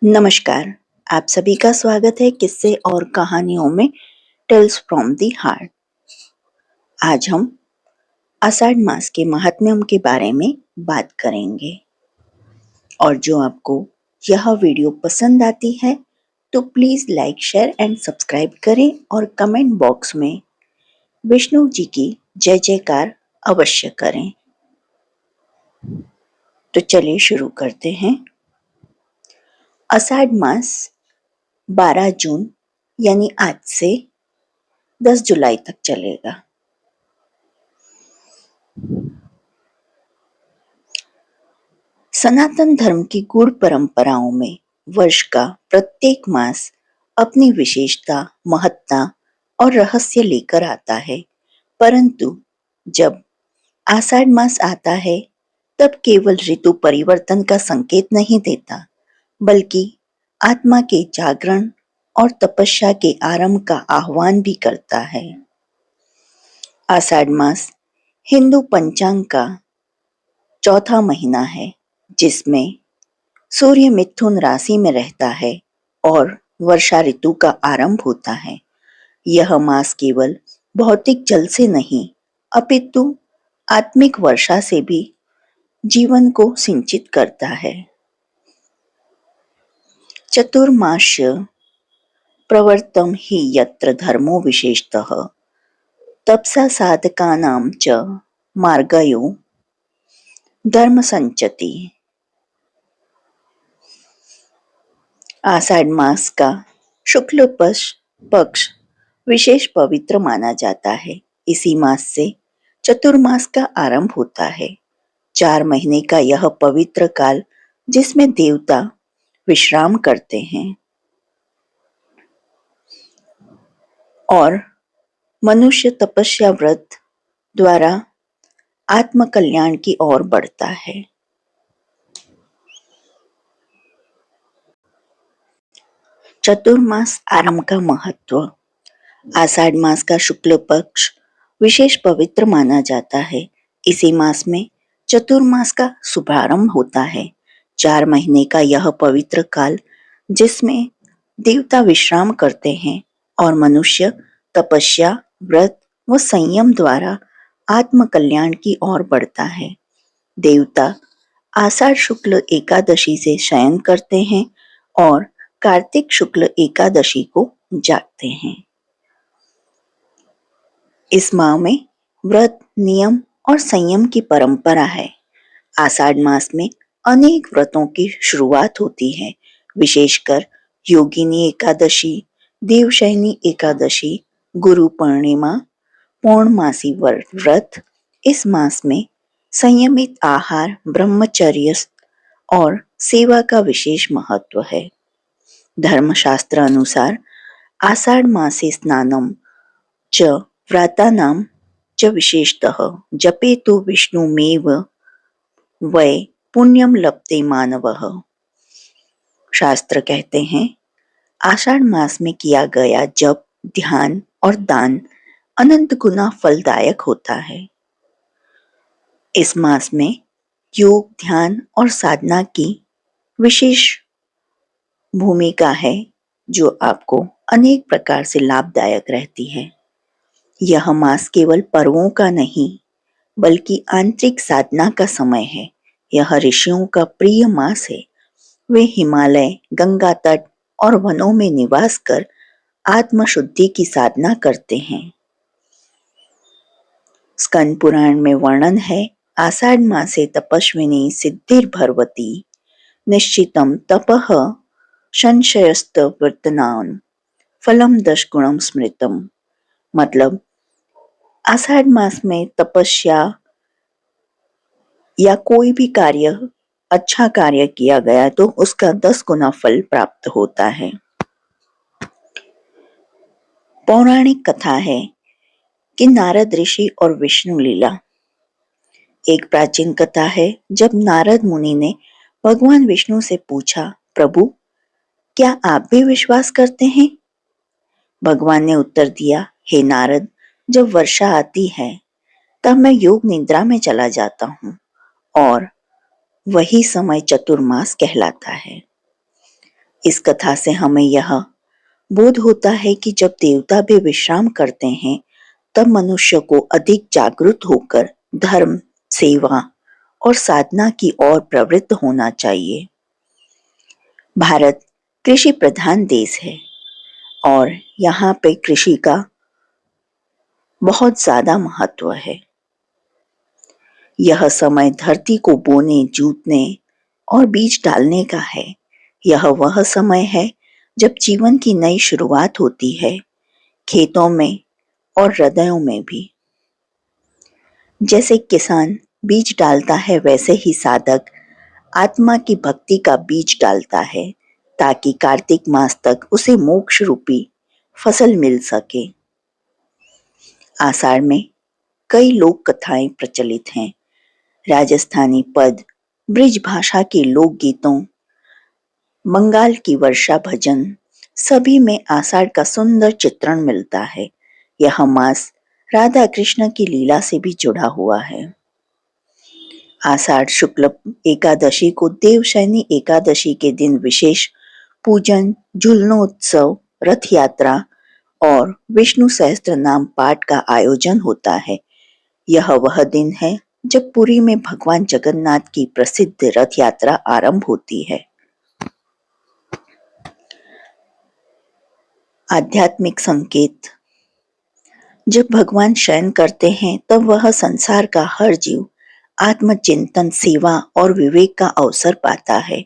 नमस्कार। आप सभी का स्वागत है किस्से और कहानियों में टेल्स फ्रॉम दी हार्ट। आज हम आषाढ़ मास के महात्म्यम के बारे में बात करेंगे। और जो आपको यह वीडियो पसंद आती है तो please like, share and subscribe करें और कमेंट बॉक्स में विष्णु जी की जय जयकार अवश्य करें। तो चलिए शुरू करते हैं। आषाढ़ मास 12 जून यानी आज से 10 जुलाई तक चलेगा। सनातन धर्म की गूढ़ परंपराओं में वर्ष का प्रत्येक मास अपनी विशेषता, महत्ता और रहस्य लेकर आता है। परंतु जब आषाढ़ मास आता है तब केवल ऋतु परिवर्तन का संकेत नहीं देता, बल्कि आत्मा के जागरण और तपस्या के आरंभ का आह्वान भी करता है। आषाढ़ मास हिंदू पंचांग का चौथा महीना है, जिसमें सूर्य मिथुन राशि में रहता है और वर्षा ऋतु का आरंभ होता है। यह मास केवल भौतिक जल से नहीं, अपितु आत्मिक वर्षा से भी जीवन को सिंचित करता है। चतुर्मास्य प्रवर्तम हि यत्र धर्मो विशेषतः तपसा साधकानां च मार्गयो धर्म संचति। आषाढ़ मास का शुक्ल पक्ष विशेष पवित्र माना जाता है। इसी मास से चतुर्मास का आरंभ होता है। 4 महीने का यह पवित्र काल, जिसमें देवता विश्राम करते हैं और मनुष्य तपस्या व्रत द्वारा आत्म कल्याण की ओर बढ़ता है। चतुर्मास आरंभ का महत्व। आषाढ़ मास का शुक्ल पक्ष विशेष पवित्र माना जाता है। इसी मास में चतुर्मास का शुभारंभ होता है। 4 महीने का यह पवित्र काल, जिसमें देवता विश्राम करते हैं और मनुष्य तपस्या, व्रत व संयम द्वारा आत्म कल्याण की ओर बढ़ता है। देवता आषाढ़ शुक्ल एकादशी से शयन करते हैं और कार्तिक शुक्ल एकादशी को जागते हैं। इस माह में व्रत, नियम और संयम की परंपरा है। आषाढ़ मास में अनेक व्रतों की शुरुआत होती है, विशेषकर योगिनी एकादशी, देवशयनी एकादशी, गुरु पूर्णिमा, पौर्णमासी व्रत। इस मास में संयमित आहार, ब्रह्मचर्य और सेवा का विशेष महत्व है। धर्मशास्त्र अनुसार आषाढ़ मासे स्नानम च व्रतानां च विशेषतः जपेतु विष्णुमेव वै पुण्यम लभते मानवः। शास्त्र कहते हैं, आषाढ़ मास में किया गया जप, ध्यान और दान अनंत गुना फलदायक होता है। इस मास में योग, ध्यान और साधना की विशेष भूमिका है, जो आपको अनेक प्रकार से लाभदायक रहती है। यह मास केवल पर्वों का नहीं, बल्कि आंतरिक साधना का समय है। यह ऋषियों का प्रिय मास है। वे हिमालय, गंगा तट और वनों में निवास कर आत्म शुद्धि की साधना करते हैं। स्कंद पुराण में वर्णन है, आषाढ़ मासे तपस्विनी सिद्धिर्भवति निश्चितम तपः संशयस्तवर्तनान फलम 10 गुणम स्मृतम। मतलब आषाढ़ मास में तपस्या या कोई भी कार्य, अच्छा कार्य किया गया तो उसका 10 गुना फल प्राप्त होता है। पौराणिक कथा है कि नारद ऋषि और विष्णु लीला। एक प्राचीन कथा है, जब नारद मुनि ने भगवान विष्णु से पूछा, प्रभु, क्या आप भी विश्वास करते हैं? भगवान ने उत्तर दिया, हे नारद, जब वर्षा आती है तब मैं योग निद्रा में चला जाता हूँ और वही समय चतुर्मास कहलाता है। इस कथा से हमें यह बोध होता है कि जब देवता भी विश्राम करते हैं, तब मनुष्य को अधिक जागरूक होकर धर्म, सेवा और साधना की ओर प्रवृत्त होना चाहिए। भारत कृषि प्रधान देश है और यहाँ पे कृषि का बहुत ज्यादा महत्व है। यह समय धरती को बोने, जोतने और बीज डालने का है। यह वह समय है जब जीवन की नई शुरुआत होती है, खेतों में और हृदयों में भी। जैसे किसान बीज डालता है, वैसे ही साधक आत्मा की भक्ति का बीज डालता है, ताकि कार्तिक मास तक उसे मोक्ष रूपी फसल मिल सके। आषाढ़ में कई लोक कथाएं प्रचलित हैं। राजस्थानी पद, ब्रिज भाषा के लोक गीतों, बंगाल की वर्षा भजन, सभी में आषाढ़ का सुंदर चित्रण मिलता है। यह मास राधा कृष्ण की लीला से भी जुड़ा हुआ है। आषाढ़ शुक्ल एकादशी को देवशयनी एकादशी के दिन विशेष पूजन, झूलनोत्सव, रथ यात्रा और विष्णु सहस्त्र नाम पाठ का आयोजन होता है। यह वह दिन है जब पुरी में भगवान जगन्नाथ की प्रसिद्ध रथ यात्रा आरंभ होती है। आध्यात्मिक संकेत। जब भगवान शयन करते हैं, तब वह संसार का हर जीव आत्मचिंतन, सेवा और विवेक का अवसर पाता है।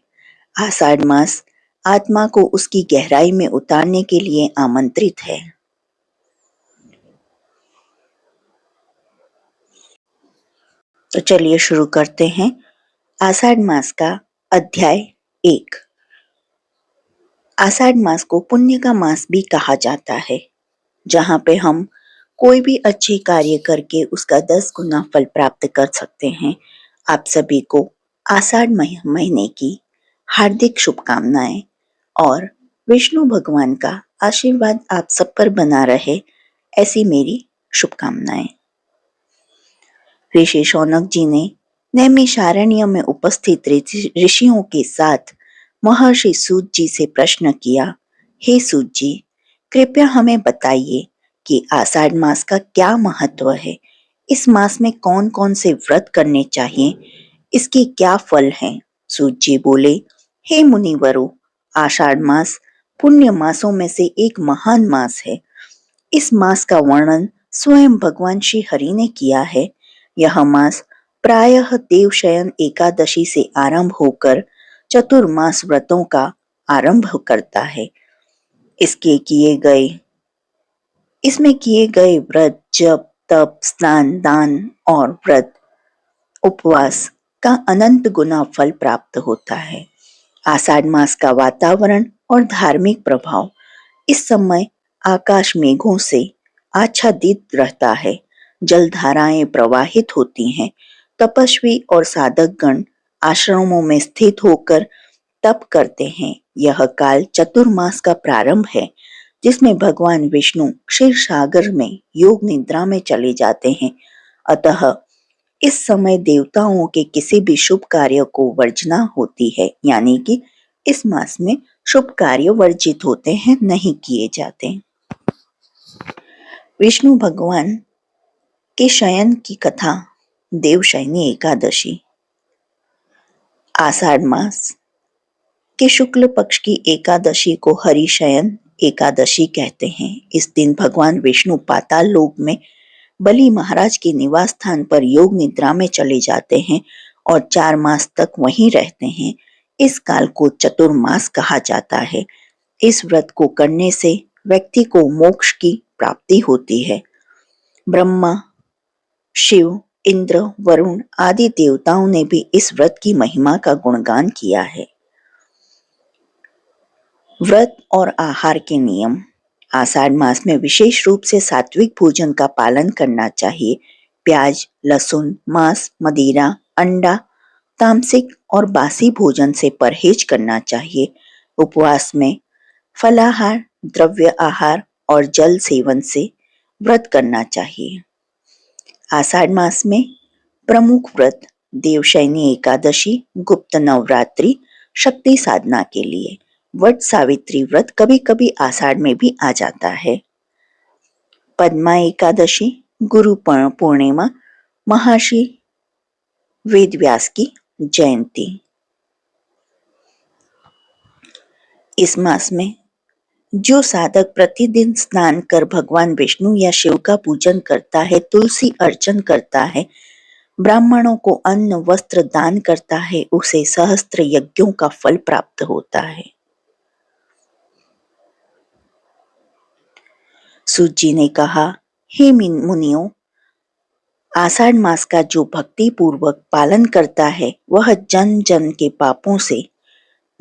आषाढ़ मास आत्मा को उसकी गहराई में उतारने के लिए आमंत्रित है। तो चलिए शुरू करते हैं आषाढ़ मास का अध्याय 1। आषाढ़ मास को पुण्य का मास भी कहा जाता है, जहाँ पे हम कोई भी अच्छे कार्य करके उसका 10 गुना फल प्राप्त कर सकते हैं। आप सभी को आषाढ़ महीने की हार्दिक शुभकामनाएं और विष्णु भगवान का आशीर्वाद आप सब पर बना रहे, ऐसी मेरी शुभकामनाएं। ऋषि शौनक जी ने नैमिषारण्य में उपस्थित ऋषियों के साथ महर्षि सूत जी से प्रश्न किया, हे सूत जी, कृपया हमें बताइए कि आषाढ़ मास का क्या महत्व है। इस मास में कौन कौन से व्रत करने चाहिए, इसके क्या फल हैं। सूत जी बोले, हे मुनिवरों, आषाढ़ मास पुण्य मासों में से एक महान मास है। इस मास का वर्णन स्वयं भगवान श्री हरि ने किया है। यह मास प्रायः देवशयन एकादशी से आरंभ होकर चतुर्मास व्रतों का आरंभ करता है। इसमें किए गए व्रत, जप, तप, स्नान, दान और व्रत उपवास का अनंत गुना फल प्राप्त होता है। आषाढ़ मास का वातावरण और धार्मिक प्रभाव। इस समय आकाश मेघों से आच्छादित रहता है, जलधाराएं प्रवाहित होती हैं, तपस्वी और साधक गण आश्रमों में स्थित होकर तप करते हैं। यह काल चतुर्मास का प्रारंभ है, जिसमें भगवान विष्णु क्षीर सागर में योग निद्रा में चले जाते हैं। अतः इस समय देवताओं के किसी भी शुभ कार्य को वर्जना होती है, यानी कि इस मास में शुभ कार्य वर्जित होते हैं, नहीं किए जाते। विष्णु भगवान के शयन की कथा। देवशयनी एकादशी। आषाढ़ मास के शुक्ल पक्ष की एकादशी को हरिशयन एकादशी कहते हैं। इस दिन भगवान विष्णु पाताल लोक में बलि महाराज के निवास स्थान पर योग निद्रा में चले जाते हैं और 4 मास तक वहीं रहते हैं। इस काल को चतुर्मास कहा जाता है। इस व्रत को करने से व्यक्ति को मोक्ष की प्राप्ति होती है। ब्रह्मा, शिव, इंद्र, वरुण आदि देवताओं ने भी इस व्रत की महिमा का गुणगान किया है। व्रत और आहार के नियम। आषाढ़ मास में विशेष रूप से सात्विक भोजन का पालन करना चाहिए। प्याज, लहसुन, मांस, मदिरा, अंडा, तामसिक और बासी भोजन से परहेज करना चाहिए। उपवास में फलाहार, द्रव्य आहार और जल सेवन से व्रत करना चाहिए। आषाढ़ मास में प्रमुख व्रत देवशयनी एकादशी, गुप्त नवरात्रि, शक्ति साधना के लिए। वट सावित्री व्रत कभी-कभी आषाढ़ में भी आ जाता है। पद्मा एकादशी, गुरु पूर्णिमा, महर्षि वेदव्यास की जयंती। इस मास में जो साधक प्रतिदिन स्नान कर भगवान विष्णु या शिव का पूजन करता है, तुलसी अर्चन करता है, ब्राह्मणों को अन्न वस्त्र दान करता है, उसे सहस्त्र यज्ञों का फल प्राप्त होता है। सूत जी ने कहा, हे मुनियों, आषाढ़ मास का जो भक्ति पूर्वक पालन करता है, वह जन जन के पापों से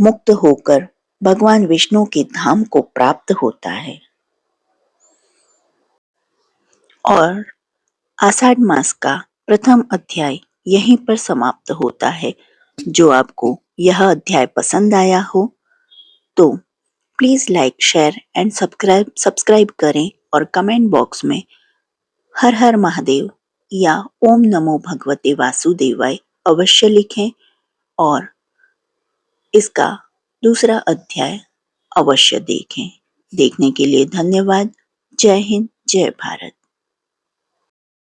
मुक्त होकर भगवान विष्णु के धाम को प्राप्त होता है। और आषाढ़ मास का प्रथम अध्याय यहीं पर समाप्त होता है। जो आपको यह अध्याय पसंद आया हो तो please like, share and subscribe करें और कमेंट बॉक्स में हर हर महादेव या ओम नमो भगवते वासुदेवाय अवश्य लिखें और इसका दूसरा अध्याय अवश्य देखें। देखने के लिए धन्यवाद। जय हिंद, जय भारत।